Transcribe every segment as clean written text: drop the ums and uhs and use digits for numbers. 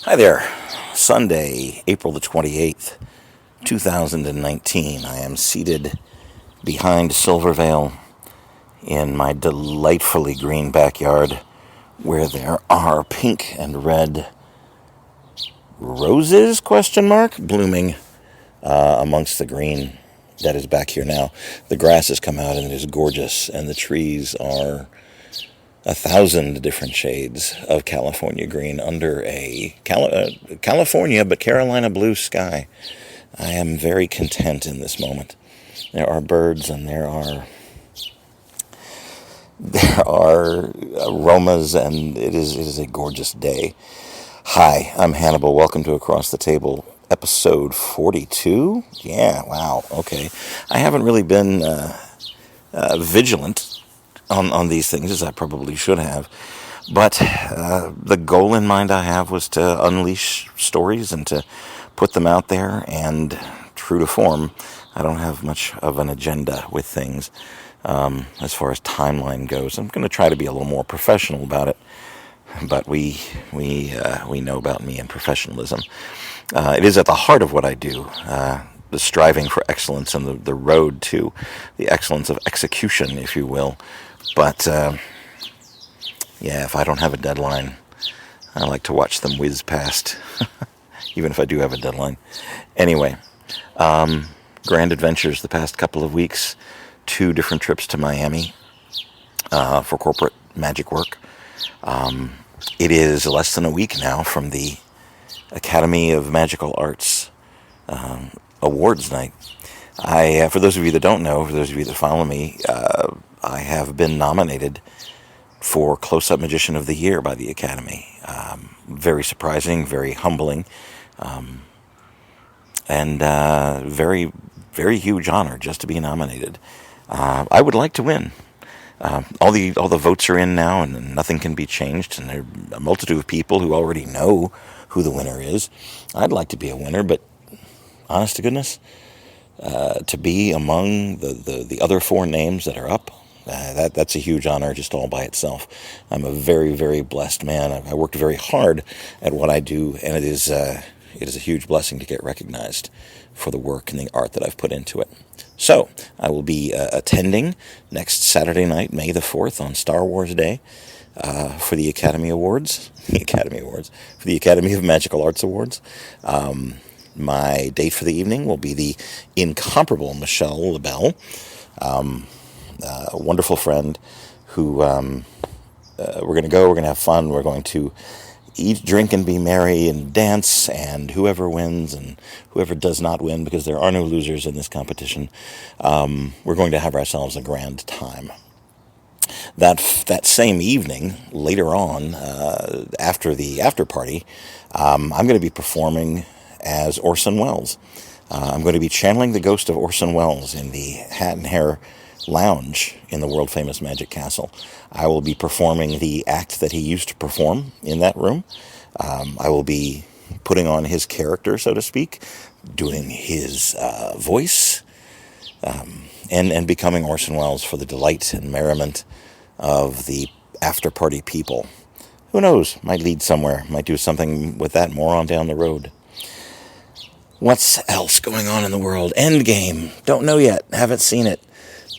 Hi there. Sunday, April the 28th, 2019. I am seated behind Silvervale in my delightfully green backyard where there are pink and red roses, blooming amongst the green that is back here now. The grass has come out and it is gorgeous, and the trees are 1,000 different shades of California green under a California but Carolina blue sky. I am very content in this moment. There are birds and there are aromas, and it is a gorgeous day. Hi, I'm Hannibal. Welcome to Across the Table, episode 42. Yeah, wow, okay. I haven't really been vigilant on these things, as I probably should have. But the goal in mind I have was to unleash stories and to put them out there. And true to form, I don't have much of an agenda with things as far as timeline goes. I'm going to try to be a little more professional about it. But we know about me and professionalism. It is at the heart of what I do. The striving for excellence and the road to the excellence of execution, if you will. But, if I don't have a deadline, I like to watch them whiz past, even if I do have a deadline. Anyway, grand adventures the past couple of weeks. 2 different trips to Miami for corporate magic work. It is less than a week now from the Academy of Magical Arts Awards night. For those of you that don't know, for those of you that follow me, I have been nominated for Close-Up Magician of the Year by the Academy. Very surprising, very humbling, and very, very huge honor just to be nominated. I would like to win. All the votes are in now, and nothing can be changed, and there are a multitude of people who already know who the winner is. I'd like to be a winner, but honest to goodness, to be among the other 4 names that are up, that's a huge honor just all by itself. I'm a very, very blessed man. I worked very hard at what I do, and it is a huge blessing to get recognized for the work and the art that I've put into it. So, I will be attending next Saturday night, May the 4th, on Star Wars Day, for the Academy Awards. For the Academy of Magical Arts Awards. My date for the evening will be the incomparable Michelle LaBelle, a wonderful friend who we're going to go, we're going to have fun, we're going to eat, drink, and be merry, and dance, and whoever wins and whoever does not win, because there are no losers in this competition, we're going to have ourselves a grand time. That same evening, later on, after the after party, I'm going to be performing as Orson Welles. I'm going to be channeling the ghost of Orson Welles in the Hat and Hair Lounge in the world-famous Magic Castle. I will be performing the act that he used to perform in that room. I will be putting on his character, so to speak, doing his voice, and becoming Orson Welles for the delight and merriment of the after-party people. Who knows? Might lead somewhere. Might do something with that more on down the road. What's else going on in the world? Endgame. Don't know yet. Haven't seen it.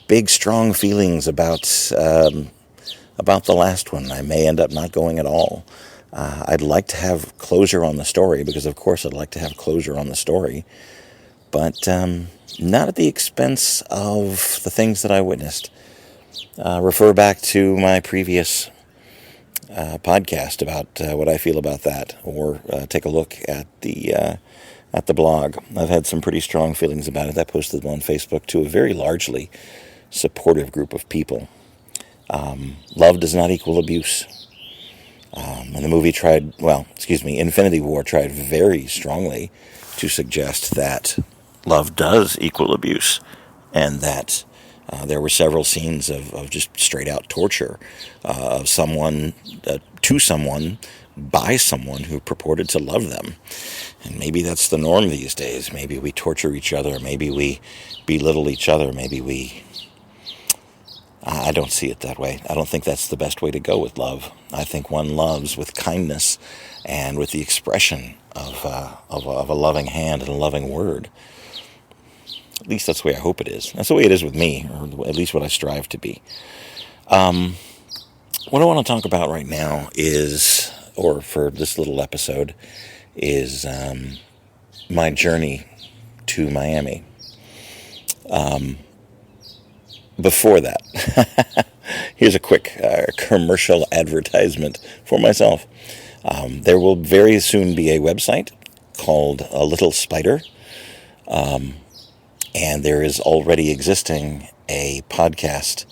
Big, strong feelings about the last one. I may end up not going at all. I'd like to have closure on the story, because of course I'd like to have closure on the story, but not at the expense of the things that I witnessed. Refer back to my previous podcast about what I feel about that, or take a look at the blog. I've had some pretty strong feelings about it. I posted them on Facebook to a very largely supportive group of people. Love does not equal abuse. And the movie Infinity War tried very strongly to suggest that love does equal abuse, and that there were several scenes of just straight out torture of someone to someone by someone who purported to love them. And maybe that's the norm these days. Maybe we torture each other. Maybe we belittle each other. Maybe we I don't see it that way. I don't think that's the best way to go with love. I think one loves with kindness and with the expression of a loving hand and a loving word. At least that's the way I hope it is. That's the way it is with me, or at least what I strive to be. What I want to talk about right now is, or for this little episode, is my journey to Miami. Before that, here's a quick commercial advertisement for myself. There will very soon be a website called A Little Spider, and there is already existing a podcast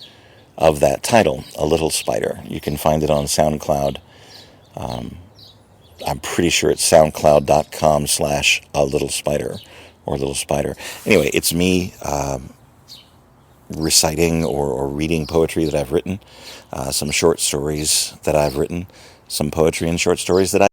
of that title, A Little Spider. You can find it on SoundCloud. I'm pretty sure it's soundcloud.com/A Little Spider or Little Spider. Anyway, it's me reciting or reading poetry that I've written, some short stories that I've written, some poetry and short stories that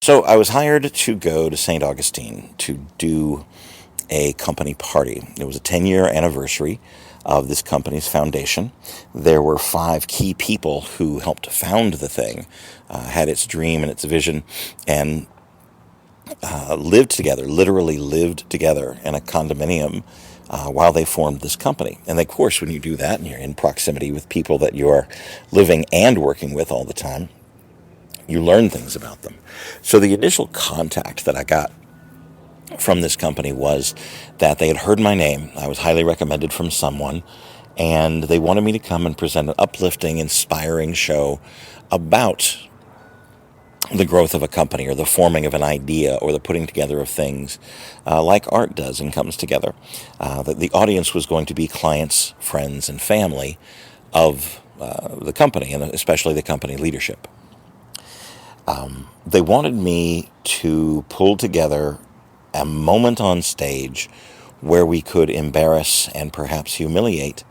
So I was hired to go to St. Augustine to do a company party. It was a 10-year anniversary of this company's foundation. There were 5 key people who helped found the thing, had its dream and its vision, and lived together, literally lived together in a condominium while they formed this company. And of course, when you do that and you're in proximity with people that you are living and working with all the time, you learn things about them. So the initial contact that I got from this company was that they had heard my name. I was highly recommended from someone, and they wanted me to come and present an uplifting, inspiring show about the growth of a company or the forming of an idea or the putting together of things like art does and comes together. The audience was going to be clients, friends, and family of the company, and especially the company leadership. They wanted me to pull together a moment on stage where we could embarrass and perhaps humiliate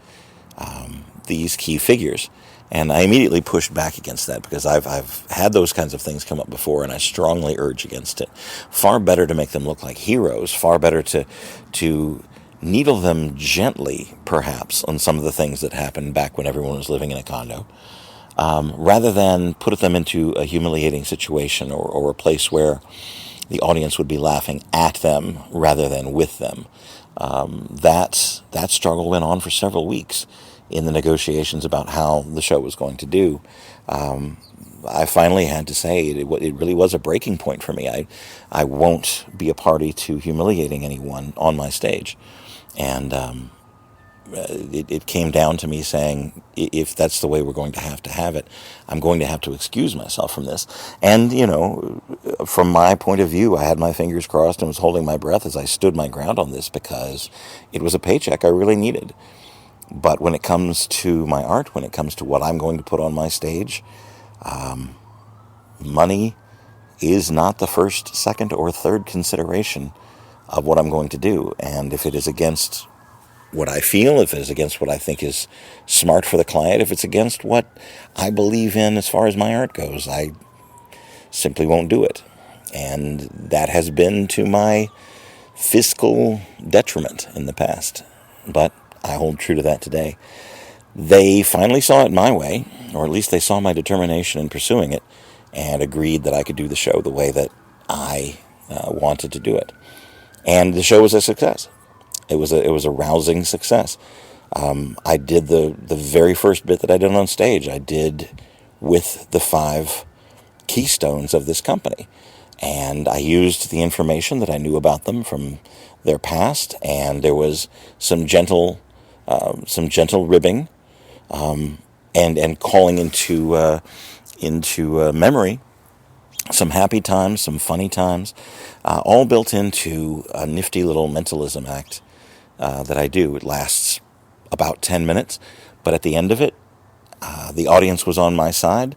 these key figures. And I immediately pushed back against that because I've had those kinds of things come up before, and I strongly urge against it. Far better to make them look like heroes, far better to needle them gently, perhaps, on some of the things that happened back when everyone was living in a condo, rather than put them into a humiliating situation or a place where the audience would be laughing at them rather than with them. That struggle went on for several weeks in the negotiations about how the show was going to do. I finally had to say it really was a breaking point for me. I won't be a party to humiliating anyone on my stage. And it came down to me saying, if that's the way we're going to have it, I'm going to have to excuse myself from this. And, from my point of view, I had my fingers crossed and was holding my breath as I stood my ground on this because it was a paycheck I really needed. But when it comes to my art, when it comes to what I'm going to put on my stage, money is not the first, second, or third consideration of what I'm going to do. And if it is against what I feel, if it is against what I think is smart for the client, if it's against what I believe in as far as my art goes, I simply won't do it. And that has been to my fiscal detriment in the past. But I hold true to that today. They finally saw it my way, or at least they saw my determination in pursuing it, and agreed that I could do the show the way that I wanted to do it. And the show was a success. It was a rousing success. I did the very first bit that I did on stage. I did with the 5 keystones of this company, and I used the information that I knew about them from their past, and there was some gentle ribbing, and calling into memory some happy times, some funny times, all built into a nifty little mentalism act that I do. It lasts about 10 minutes, but at the end of it, the audience was on my side.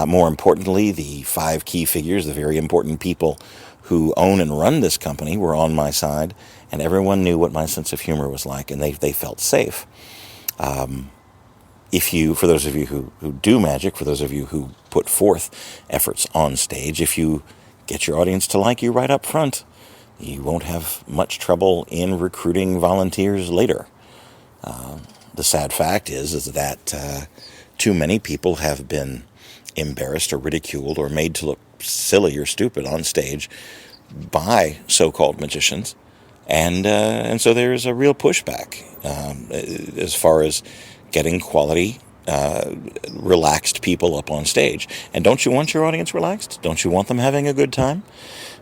More importantly, the 5 key figures, the very important people who own and run this company, were on my side, and everyone knew what my sense of humor was like, and they felt safe. For those of you who do magic, for those of you who put forth efforts on stage, if you get your audience to like you right up front, you won't have much trouble in recruiting volunteers later. The sad fact is that too many people have been embarrassed or ridiculed or made to look silly or stupid on stage by so-called magicians, and so there's a real pushback as far as getting quality, relaxed people up on stage. And don't you want your audience relaxed? Don't you want them having a good time?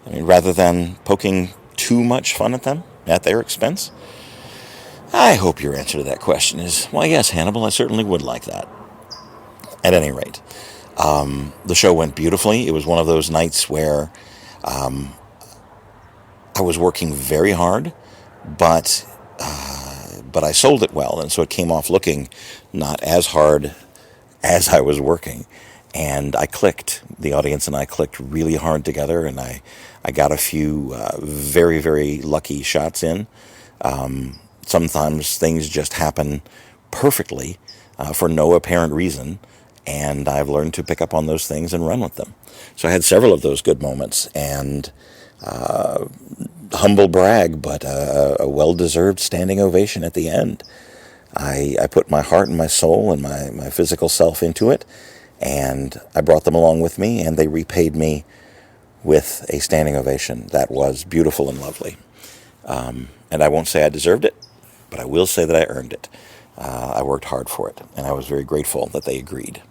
I mean, rather than poking too much fun at them at their expense? I hope your answer to that question is, well, yes, Hannibal, I certainly would like that. At any rate, the show went beautifully. It was one of those nights where I was working very hard, but I sold it well, and so it came off looking not as hard as I was working. And I clicked. The audience and I clicked really hard together, and I got a few very, very lucky shots in. Sometimes things just happen perfectly for no apparent reason, and I've learned to pick up on those things and run with them. So I had several of those good moments, and humble brag, but a well-deserved standing ovation at the end. I put my heart and my soul and my physical self into it, and I brought them along with me, and they repaid me with a standing ovation that was beautiful and lovely. And I won't say I deserved it, but I will say that I earned it. I worked hard for it, and I was very grateful that they agreed.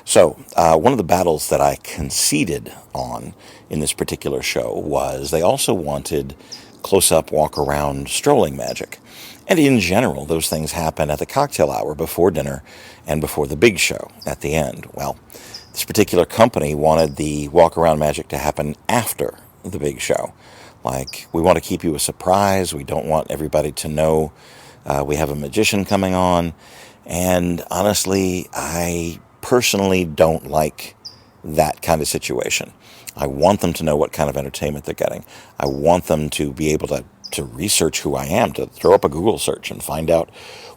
So, one of the battles that I conceded on in this particular show was they also wanted close-up, walk-around, strolling magic. And in general, those things happen at the cocktail hour before dinner and before the big show at the end. Well, this particular company wanted the walk-around magic to happen after the big show. Like, we want to keep you a surprise. We don't want everybody to know we have a magician coming on. And honestly, I personally don't like that kind of situation. I want them to know what kind of entertainment they're getting. I want them to be able to research who I am, to throw up a Google search and find out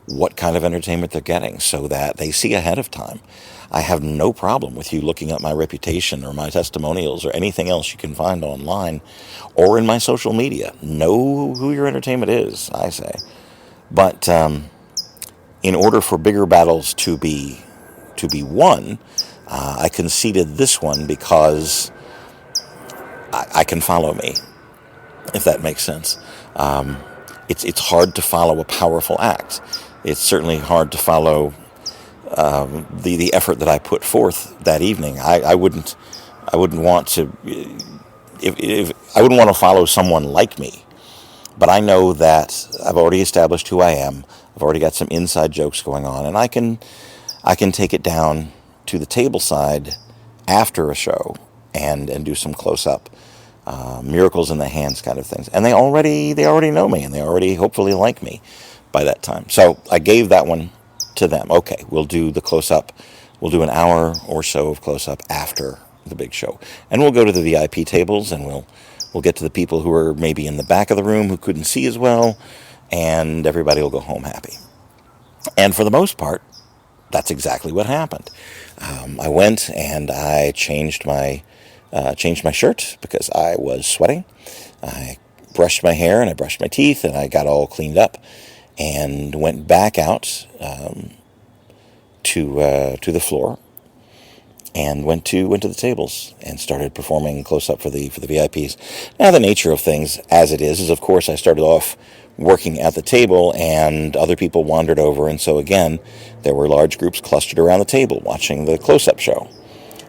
what kind of entertainment they're getting so that they see ahead of time. I have no problem with you looking up my reputation or my testimonials or anything else you can find online or in my social media. Know who your entertainment is, I say. But in order for bigger battles to be won, I conceded this one because I can follow me, if that makes sense. It's hard to follow a powerful act. It's certainly hard to follow the effort that I put forth that evening. I wouldn't want to if I wouldn't want to follow someone like me, But I know that I've already established who I am. I've already got some inside jokes going on, and I can take it down to the table side after a show and do some close up miracles in the hands kind of things. And they already know me, and they already hopefully like me by that time. So I gave that one to them. Okay, we'll do the close up. We'll do an hour or so of close up after the big show, and we'll go to the VIP tables, and we'll get to the people who are maybe in the back of the room who couldn't see as well, and everybody will go home happy. And for the most part, that's exactly what happened. I went and I changed my shirt because I was sweating. I brushed my hair and I brushed my teeth and I got all cleaned up and went back out to the floor and went to the tables and started performing close up for the VIPs. Now, the nature of things, as it is of course I started off working at the table, and other people wandered over, and so again there were large groups clustered around the table watching the close up show,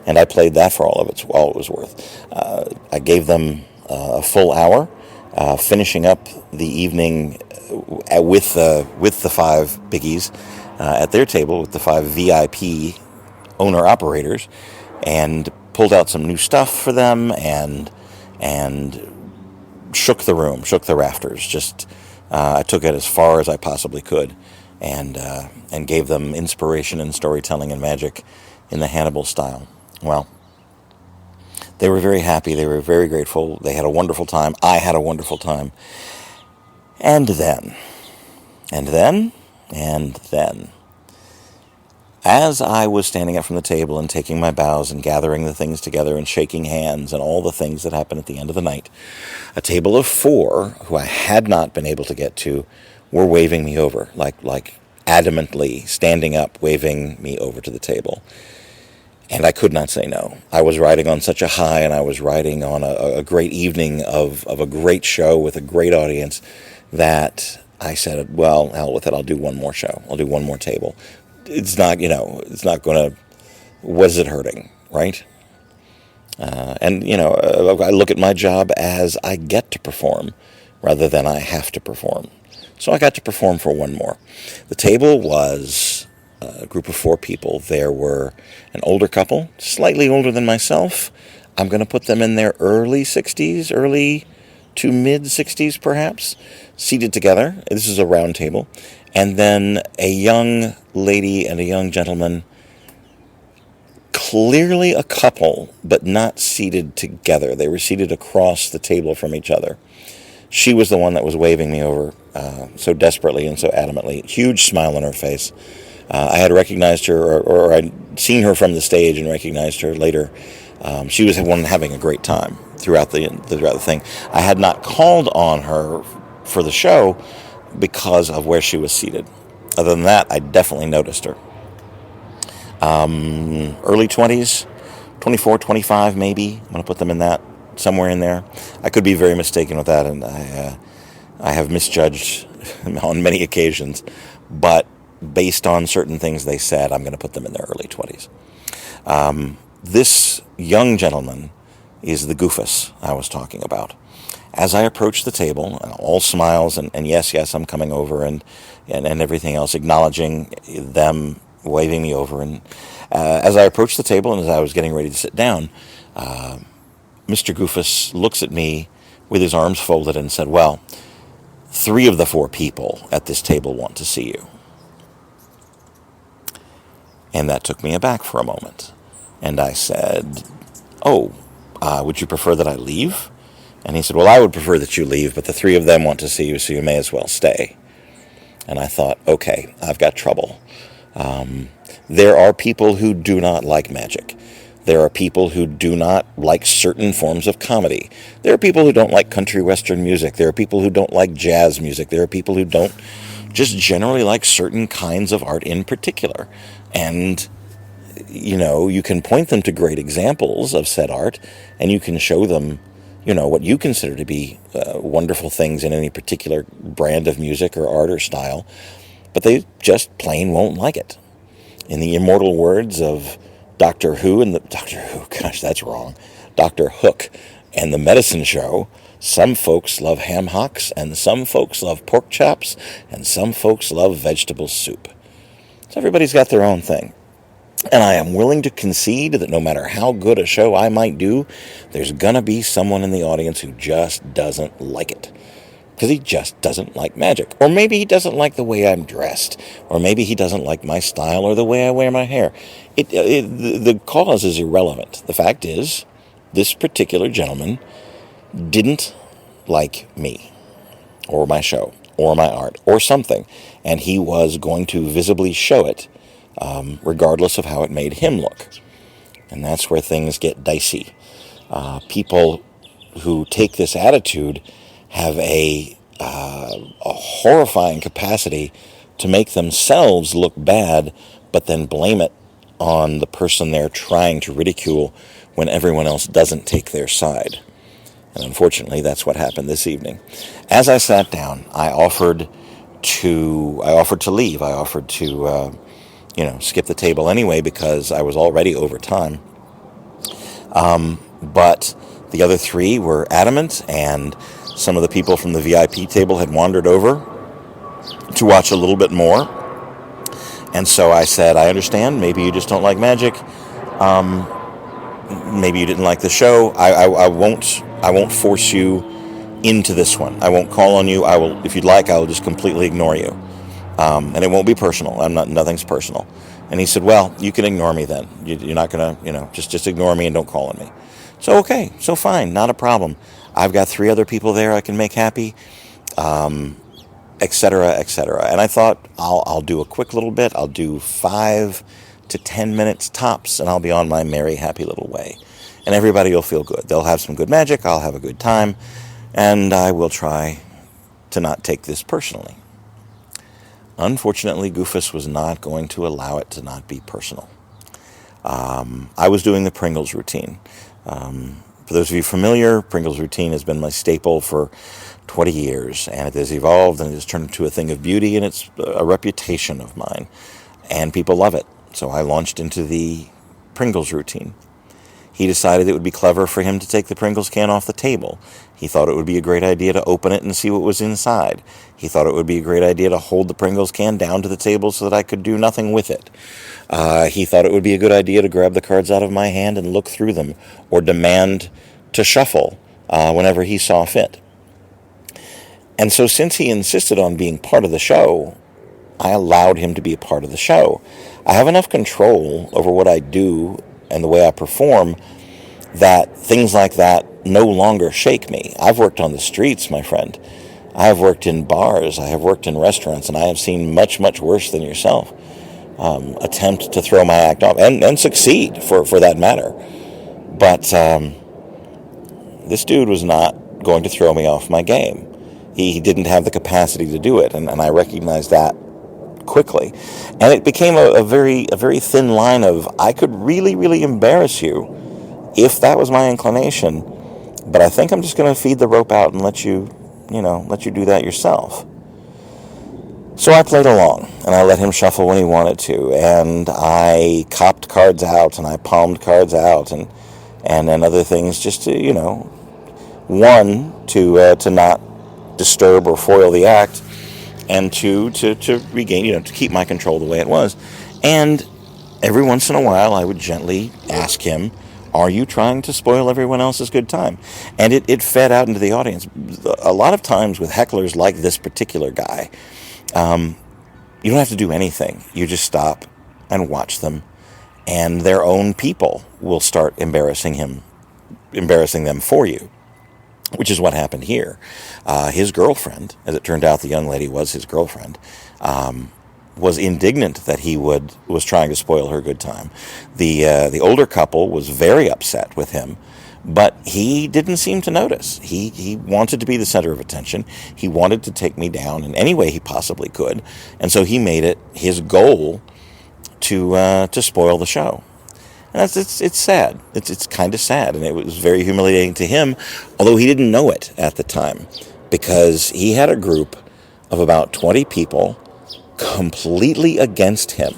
and I played that for all it was worth. I gave them a full hour, finishing up the evening with the five biggies at their table with the five VIP owner-operators, and pulled out some new stuff for them, and shook the room, shook the rafters. Just I took it as far as I possibly could, and gave them inspiration and storytelling and magic in the Hannibal style. Well, they were very happy. They were very grateful. They had a wonderful time. I had a wonderful time. And then, as I was standing up from the table and taking my bows and gathering the things together and shaking hands and all the things that happen at the end of the night, a table of four who I had not been able to get to were waving me over, like adamantly standing up, waving me over to the table. And I could not say no. I was riding on such a high, and I was riding on a great evening of a great show with a great audience, that I said, well, hell with it, I'll do one more show. I'll do one more table. It's not going to, what is it hurting, right? I look at my job as I get to perform rather than I have to perform. So I got to perform for one more. The table was a group of four people. There were an older couple, slightly older than myself. I'm going to put them in their early 60s, early to mid 60s perhaps, seated together. This is a round table. And then a young lady and a young gentleman, clearly a couple, but not seated together. They were seated across the table from each other. She was the one that was waving me over so desperately and so adamantly. Huge smile on her face. I had recognized her, or I'd seen her from the stage and recognized her later. She was the one having a great time throughout the thing. I had not called on her for the show because of where she was seated. Other than that, I definitely noticed her. Early 20s, 24, 25 maybe. I'm going to put them in that, somewhere in there. I could be very mistaken with that, and I have misjudged on many occasions. But based on certain things they said, I'm going to put them in their early 20s. This young gentleman is the Goofus I was talking about. As I approached the table, all smiles and yes, I'm coming over and everything else, acknowledging them, waving me over. And as I approached the table and as I was getting ready to sit down, Mr. Goofus looks at me with his arms folded and said, well, 3 of the 4 people at this table want to see you. And that took me aback for a moment. And I said, would you prefer that I leave? And he said, well, I would prefer that you leave, but the 3 of them want to see you, so you may as well stay. And I thought, okay, I've got trouble. There are people who do not like magic. There are people who do not like certain forms of comedy. There are people who don't like country western music. There are people who don't like jazz music. There are people who don't just generally like certain kinds of art in particular. And you can point them to great examples of said art, and you can show them, what you consider to be wonderful things in any particular brand of music or art or style, but they just plain won't like it. In the immortal words of Doctor Hook and the Medicine Show, Some folks love ham hocks, and some folks love pork chops, and some folks love vegetable soup. So everybody's got their own thing. And I am willing to concede that no matter how good a show I might do, there's going to be someone in the audience who just doesn't like it. Because he just doesn't like magic. Or maybe he doesn't like the way I'm dressed. Or maybe he doesn't like my style or the way I wear my hair. The cause is irrelevant. The fact is, this particular gentleman didn't like me, or my show, or my art, or something. And he was going to visibly show it, regardless of how it made him look. And that's where things get dicey. People who take this attitude have a horrifying capacity to make themselves look bad, but then blame it on the person they're trying to ridicule when everyone else doesn't take their side. And unfortunately, that's what happened this evening. As I sat down, I offered to leave. I offered to skip the table anyway because I was already over time. But the other three were adamant, and some of the people from the VIP table had wandered over to watch a little bit more. And so I said, I understand, maybe you just don't like magic. Maybe you didn't like the show. I won't force you into this one. I won't call on you. I will, if you'd like, I will just completely ignore you. And it won't be personal. Nothing's personal. And he said, well, you can ignore me then. You're not going to, just ignore me and don't call on me. So, okay, so fine, not a problem. I've got 3 other people there I can make happy, et cetera, et cetera. And I thought, I'll do a quick little bit. I'll do 5 to 10 minutes tops, and I'll be on my merry, happy little way. And everybody will feel good. They'll have some good magic. I'll have a good time. And I will try to not take this personally. Unfortunately, Goofus was not going to allow it to not be personal. I was doing the Pringles routine. For those of you familiar, Pringles routine has been my staple for 20 years, and it has evolved and it has turned into a thing of beauty, and it's a reputation of mine, and people love it. So I launched into the Pringles routine. He decided it would be clever for him to take the Pringles can off the table. He thought it would be a great idea to open it and see what was inside. He thought it would be a great idea to hold the Pringles can down to the table so that I could do nothing with it. He thought it would be a good idea to grab the cards out of my hand and look through them, or demand to shuffle whenever he saw fit. And so since he insisted on being part of the show, I allowed him to be a part of the show. I have enough control over what I do and the way I perform that things like that no longer shake me. I've worked on the streets, my friend. I have worked in bars. I have worked in restaurants, and I have seen much, much worse than yourself attempt to throw my act off, and succeed for that matter. But this dude was not going to throw me off my game. He didn't have the capacity to do it, and I recognized that quickly. And it became a very thin line of, I could really, really embarrass you if that was my inclination, but I think I'm just going to feed the rope out and let you do that yourself. So I played along, and I let him shuffle when he wanted to, and I copped cards out, and I palmed cards out, and other things, just to, one, to not disturb or foil the act, and 2, to regain, to keep my control the way it was. And every once in a while, I would gently ask him, are you trying to spoil everyone else's good time? And it fed out into the audience. A lot of times with hecklers like this particular guy, you don't have to do anything. You just stop and watch them, and their own people will start embarrassing them for you, which is what happened here. His girlfriend, as it turned out, the young lady was his girlfriend, was indignant that he was trying to spoil her good time. The older couple was very upset with him, but he didn't seem to notice. He wanted to be the center of attention. He wanted to take me down in any way he possibly could, and so he made it his goal to spoil the show. And it's sad. It's kind of sad, and it was very humiliating to him, although he didn't know it at the time, because he had a group of about 20 people completely against him,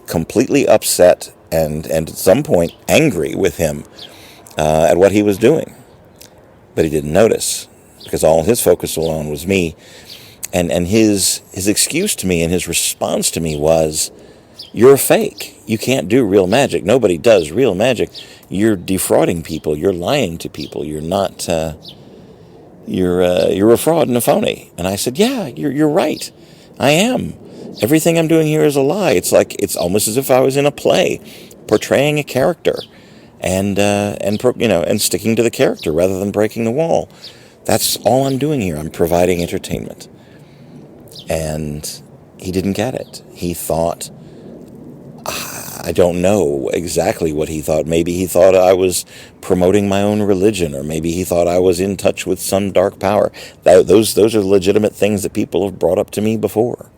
completely upset, and at some point angry with him at what he was doing. But he didn't notice. because all his focus alone was me. And his excuse to me and his response to me was, "You're a fake. You can't do real magic. Nobody does real magic. You're defrauding people. You're lying to people. You're not. You're a fraud and a phony." And I said, "Yeah, you're right. I am. Everything I'm doing here is a lie. It's almost as if I was in a play, portraying a character, and sticking to the character rather than breaking the wall. That's all I'm doing here. I'm providing entertainment." And he didn't get it. He thought, I don't know exactly what he thought. Maybe he thought I was promoting my own religion, or maybe he thought I was in touch with some dark power. Those are legitimate things that people have brought up to me before.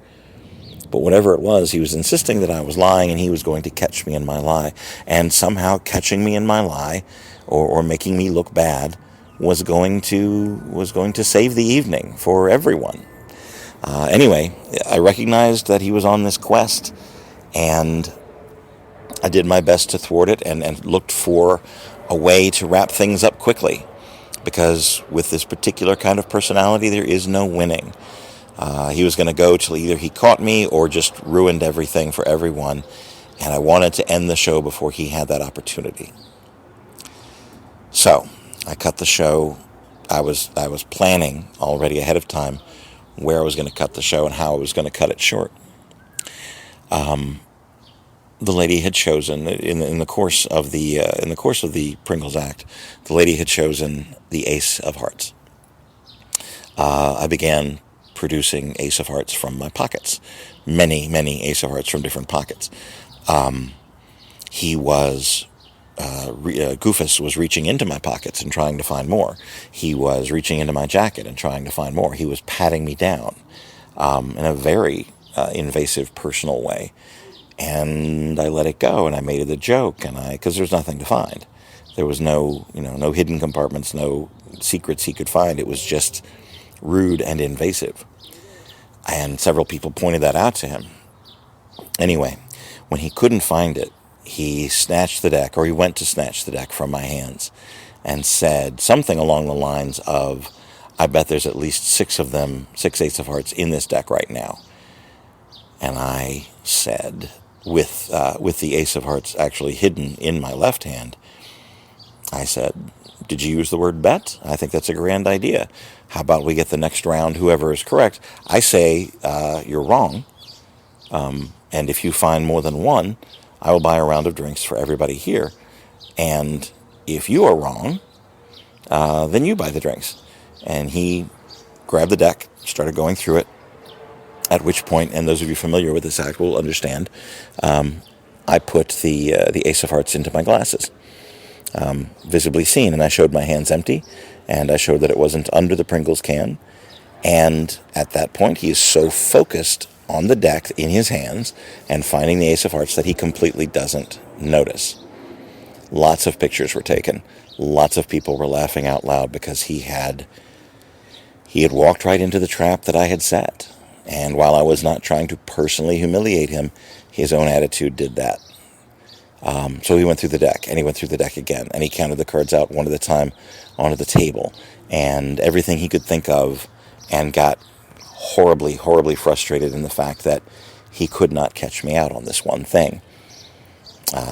But whatever it was, he was insisting that I was lying, and he was going to catch me in my lie. And somehow catching me in my lie, or making me look bad, was going to save the evening for everyone. Anyway, I recognized that he was on this quest, and I did my best to thwart it, and looked for a way to wrap things up quickly. Because with this particular kind of personality, there is no winning. He was going to go till either he caught me or just ruined everything for everyone. And I wanted to end the show before he had that opportunity. So I cut the show. I was planning already ahead of time where I was going to cut the show and how I was going to cut it short. The lady had chosen in the course of the Pringles Act. The lady had chosen the Ace of Hearts. I began producing Ace of Hearts from my pockets, many Ace of Hearts from different pockets. Goofus was reaching into my pockets and trying to find more. He was reaching into my jacket and trying to find more. He was patting me down in a very invasive, personal way. And I let it go, and I made it a joke, because there's nothing to find. There was no hidden compartments, no secrets he could find. It was just rude and invasive. And several people pointed that out to him. Anyway, when he couldn't find it, he snatched the deck, or he went to snatch the deck from my hands, and said something along the lines of, "I bet there's at least 6 of them, 6 Ace of Hearts in this deck right now." And I said, with the Ace of Hearts actually hidden in my left hand, I said, "Did you use the word bet? I think that's a grand idea. How about we get the next round, whoever is correct? I say you're wrong, and if you find more than one, I will buy a round of drinks for everybody here. And if you are wrong, then you buy the drinks." And he grabbed the deck, started going through it, at which point, and those of you familiar with this act will understand, I put the Ace of Hearts into my glasses, visibly seen, and I showed my hands empty, and I showed that it wasn't under the Pringles can. And at that point, he is so focused on the deck in his hands and finding the Ace of Hearts that he completely doesn't notice. Lots of pictures were taken. Lots of people were laughing out loud because he had walked right into the trap that I had set. And while I was not trying to personally humiliate him, his own attitude did that. So he went through the deck, and he went through the deck again, and he counted the cards out one at a time onto the table, and everything he could think of, and got horribly frustrated in the fact that he could not catch me out on this one thing.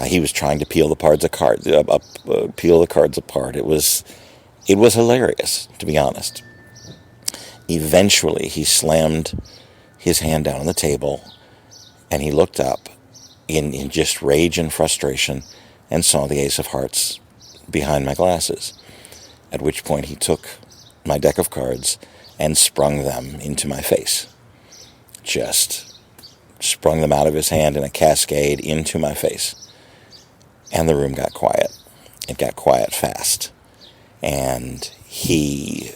He was trying to peel the cards apart. It was hilarious, to be honest. Eventually, he slammed his hand down on the table, and he looked up in just rage and frustration and saw the Ace of Hearts behind my glasses, at which point he took my deck of cards and sprung them into my face. Just sprung them out of his hand in a cascade into my face. And the room got quiet. It got quiet fast. And he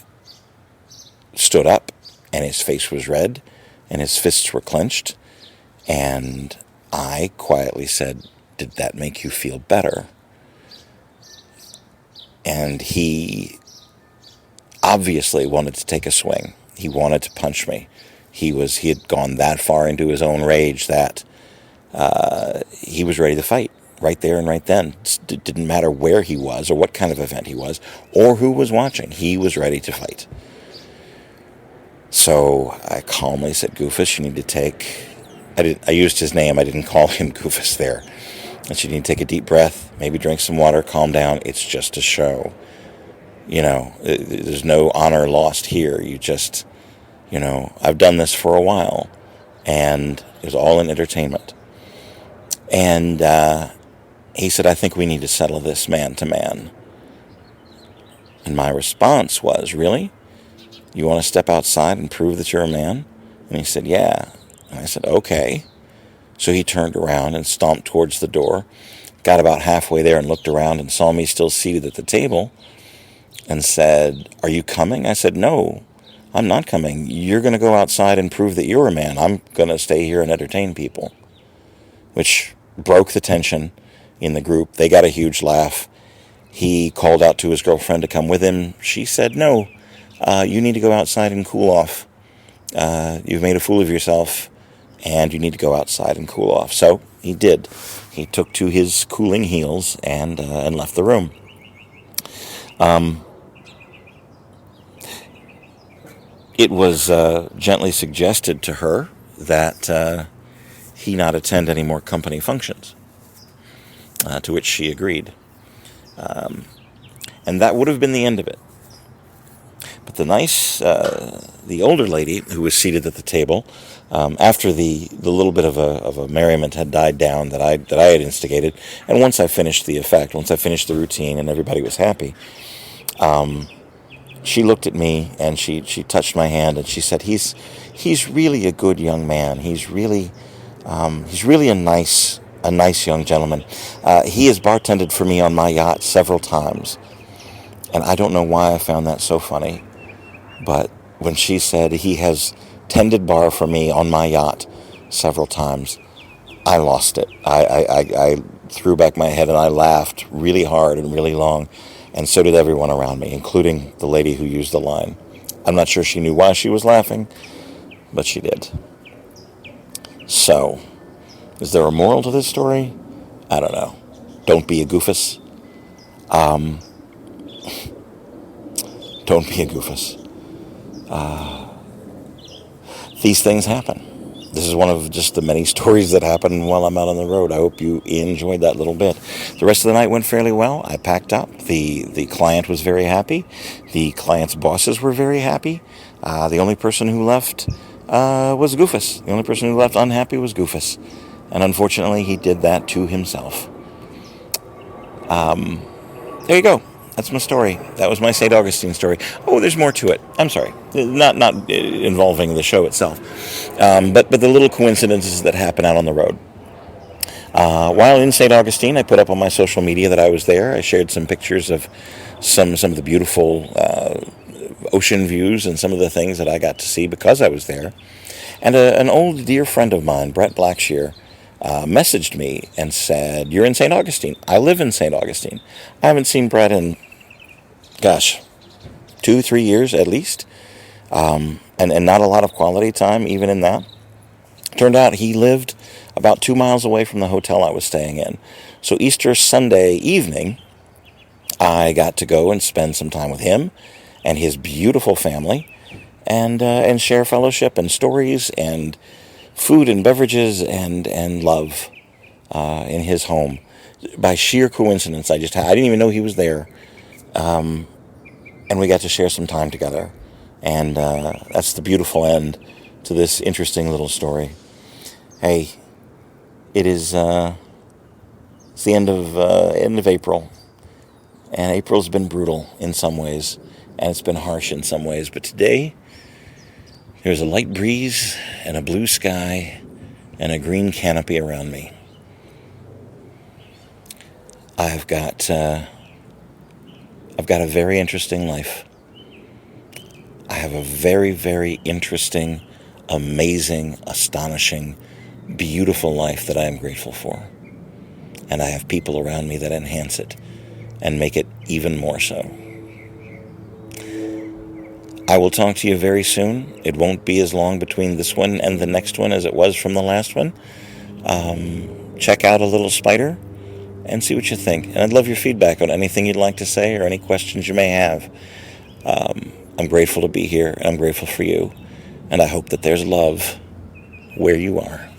stood up, and his face was red, and his fists were clenched, and I quietly said, "Did that make you feel better?" And he obviously wanted to take a swing. He wanted to punch me. He had gone that far into his own rage that he was ready to fight right there and right then. It didn't matter where he was or what kind of event he was or who was watching. He was ready to fight. So I calmly said, Goofus, you need to take... I used his name. I didn't call him Goofus there. And she need to take a deep breath, maybe drink some water, calm down. It's just a show. There's no honor lost here. I've done this for a while, and it was all in entertainment. And he said, I think we need to settle this man to man. And my response was, really? You want to step outside and prove that you're a man? And he said, yeah. And I said, okay. So he turned around and stomped towards the door, got about halfway there and looked around and saw me still seated at the table and said, are you coming? I said, no, I'm not coming. You're going to go outside and prove that you're a man. I'm going to stay here and entertain people, which broke the tension in the group. They got a huge laugh. He called out to his girlfriend to come with him. She said, no, you need to go outside and cool off. You've made a fool of yourself, and you need to go outside and cool off. So he did. He took to his cooling heels and left the room. It was gently suggested to her that he not attend any more company functions, to which she agreed. And that would have been the end of it. But the older lady who was seated at the table, after the little bit of a merriment had died down that I had instigated, and once I finished the routine and everybody was happy, she looked at me and she touched my hand and she said, he's really a good young man. He's really a nice young gentleman. He has bartended for me on my yacht several times. And I don't know why I found that so funny, but when she said he has tended bar for me on my yacht several times, I lost it. I threw back my head and I laughed really hard and really long, and so did everyone around me, including the lady who used the line. I'm not sure she knew why she was laughing, but she did. So, is there a moral to this story? I don't know. Don't be a goofus. Don't be a goofus. These things happen. This is one of just the many stories that happen while I'm out on the road. I hope you enjoyed that little bit. The rest of the night went fairly well. I packed up. The client was very happy. The client's bosses were very happy. The only person who left was Goofus. The only person who left unhappy was Goofus. And unfortunately, he did that to himself. There you go. That's my story. That was my St. Augustine story. Oh, there's more to it. I'm sorry. Not involving the show itself. But the little coincidences that happen out on the road. While in St. Augustine, I put up on my social media that I was there. I shared some pictures of some of the beautiful ocean views and some of the things that I got to see because I was there. And an old dear friend of mine, Brett Blackshear, messaged me and said, you're in St. Augustine. I live in St. Augustine. I haven't seen Brett in, 2-3 years at least. And not a lot of quality time, even in that. Turned out he lived about 2 miles away from the hotel I was staying in. So Easter Sunday evening, I got to go and spend some time with him and his beautiful family and share fellowship and stories and food and beverages and love in his home. By sheer coincidence, I didn't even know he was there. And we got to share some time together. And that's the beautiful end to this interesting little story. Hey, it's the end of April. And April's been brutal in some ways, and it's been harsh in some ways. But today, there's a light breeze and a blue sky and a green canopy around me. I've got a very interesting life. I have a very, very interesting, amazing, astonishing, beautiful life that I am grateful for. And I have people around me that enhance it and make it even more so. I will talk to you very soon. It won't be as long between this one and the next one as it was from the last one. Check out A Little Spider and see what you think. And I'd love your feedback on anything you'd like to say or any questions you may have. I'm grateful to be here, and I'm grateful for you. And I hope that there's love where you are.